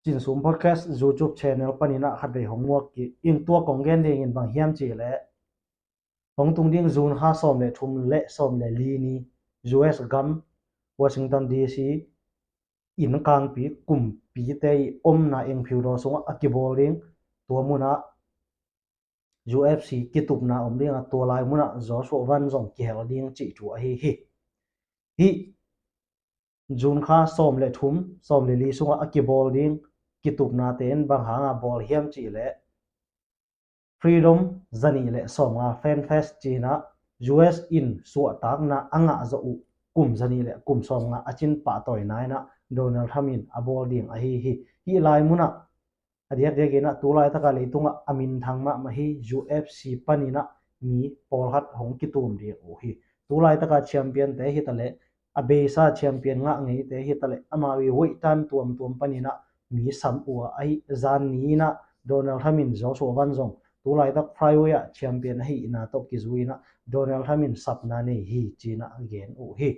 จินซูมพอดแคสต์ YouTube channel ปนินะขัดไปหงวกกิอิงตัวกองแกนเดงอินบางเฮียมจีและหงตุงดิ้งซูนค่าซ่อมและทุมและซ่อมและลีนี US กัม Washington DC อินกลางปีกลุ่มปีเตยอมนาเองผิวรอสงอกิบอลลิงตัวมุนะ UFC กิตุบนาอมเรียงตัวลายมุนะจอชวันจงเกลดิ้งจิจูอฮิจูนค่าซ่อมและทุมซ่อมและลีสงอกิบอลลิงกิตุบนาเตนบางหางบอลเฮียมจีและ Freedom จันีและซ่อมงาแฟนเฟสจีนะ US in สัวตากนะอังะจะอุกุมจันีและกุมซ่อมงาอจินปะต่อยนายนะโดนัลด์ทรัมมินอบอลดิ้งฮิลายมุนะอดียกเดกินะตัวลายตะกะเลยตุงอามินทางมาฮิ UFC ปนินะมีปอลฮัดหงกิตุมเดียโอฮิตัวลายตะกะแชมเปี้ยนเตฮิตะเลอเบซ่าแชมเปี้ยนงะไงเตฮิตะเลอามาวิวิตันตัวมปนินะมีสัมอัวไอจานนี้นะโดนัลด์ทรัมมินจอชวันจงตัวลายตะไพรเวียแชมเปี้ยนฮินาตกิซุยนะโดนัลด์ทรัมมินสับนาเนฮิจีนะเกนโอฮิ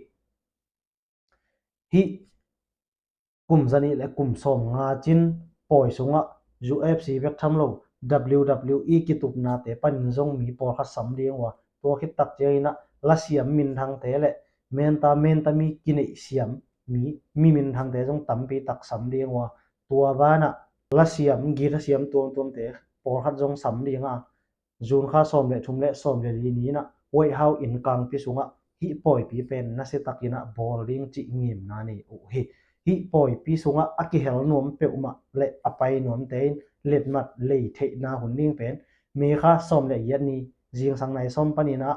กุมจันีและกุมซ่อมงาจินปอยสงะUFC เวกทำโล WWE กิตุบนาเตปันจงมีปอลคัดสำเรียงว่าตัวคิดตักเจนะละเสียมมินทางเตและเมนตามีกินเสียมมีมินทางเตจงตั้มปีตักสำเรียงว่าตัวบ้านะละเสียมกีระเสียมตัวเตปอลคัดจงสำเรียงจูนค่าซ่อมและทุมและซ่อมและลีนี้นะไว้เฮาอินกลางพิสุงะฮิปอยปีเป็นนัสตักินะบอลลิงจิงิมนานี่โอฮิปอยปีสุงะอกิเฮลนวมเปอุมะและอไปนวมเตนเล็ดมัดเลยเทนาหุ่นนิ่งเป็นเมฆาซ่อมและยันนี้จิงสังในซ่อมปนินะ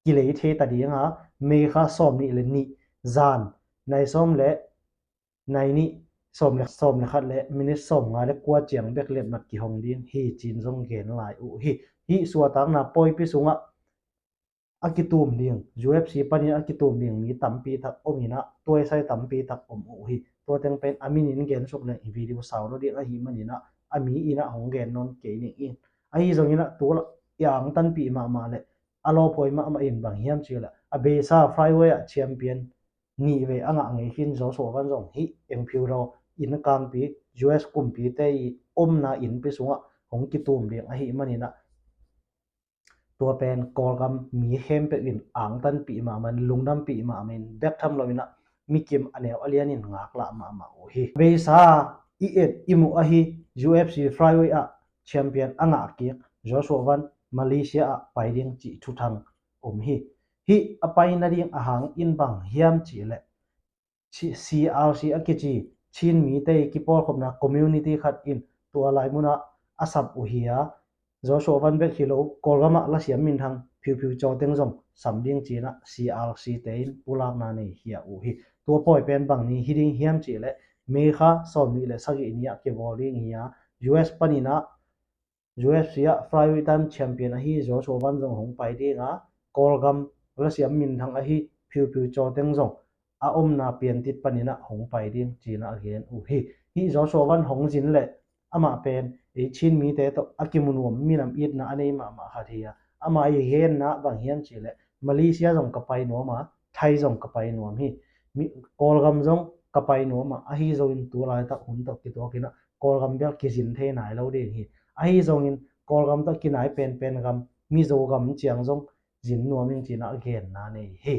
กิเลเทตดีงะเมฆาซ่อมนี่เลนี่จานในซ่อมและในนี้ซ่อมและขัดและมินิซ่อมงาและกว่าเจียงเบกเล็ดมัดกิฮงดิ้งฮิจินจงเกนหลายฮิสัวตังนะปอยปีสุงะอากิตุมเดียง UFC ปนิอากิตุมเดียงมีตั้มปีทักอมินะตัวใส่ตั้มปีทักฮิตัวเต็งเป็นอามินินเกนสุกเลยวิดีโอสาวเราเดียงฮิมันนี่นะอามีอินะหงเกนนนเกนิอินจงอินะตัวอย่างตันปีมาเลยอโลพอยมาอินบางเฮียมเชื่อละอเบซ่าไฟเวย์แชมเปี้ยนนี่เวอ่างไงหินโซกันจงฮิเอ็มพิวโรอินกลางปี US กุมปีเตยอมนาอินปีสุงะหงกิตุมเดียงฮิมันนี่นะตัวเป็นกอลกัมมีเฮมเป็นอ่างตันปีมามันลุงดำปีมามันแบกทำเราอินะมีเกมอันเนวอเลียนินงักละมาโอฮิเบซ่าอิมุฮิ UFC Flyweight แชมเปี้ยนอ่างเกียกจอชัววันมาเลเซียไปเรียงจีทุทังฮิอไปนาเรียงอาหารอินบังเฮียมจีเละ CRC อกิจีชินมีเตยกิปอลคบนะคอมมูนิตี้ขัดอินตัวลายมุนะอาสับอุฮิยาจอชัววันเบกฮิโลกอลกามะละเสียมินทางผิวจอเต็งจงสำเรียงจีนะ CRC เตยปุลากนาเนเฮียอุฮิตัวปอยเป็นบังนี้ฮิดิงเฮียมจีเละเมฆาสอมนี่เละสักอินยาเก็บบอลลิงเฮีย US ปนินะ UFC Flyweightแชมเปี้ยนฮิจอชัววันจงหงไปดีงากอลกัมละเสียมินทางฮิผิวจอเต็งจงอาอมนาเปลี่ยนติดปนินะหงไปดีจีนะเฮียนอุฮิจอชัววันหงจินเละอามาเป็นชินมีเตตอากิมุนวมมีนำอิดนะอันนี้มาขัดเฮียอามาเฮียนนะบางเฮียนจีเละมาเลเซียจงกับไปนัวมาไทยจงกับไปนัวฮิมีกอลกัมจงกับไปนัวมาฮิจงตัวลายตะหุ่นตะกิตัวกินะกอลกัมเบลกิสินเทนายเราเดียฮิจงกอลกัมตะกินายเป็นกัมมีโจกัมเจียงจงจินนัวมิงจีนะเกนนาเนฮิ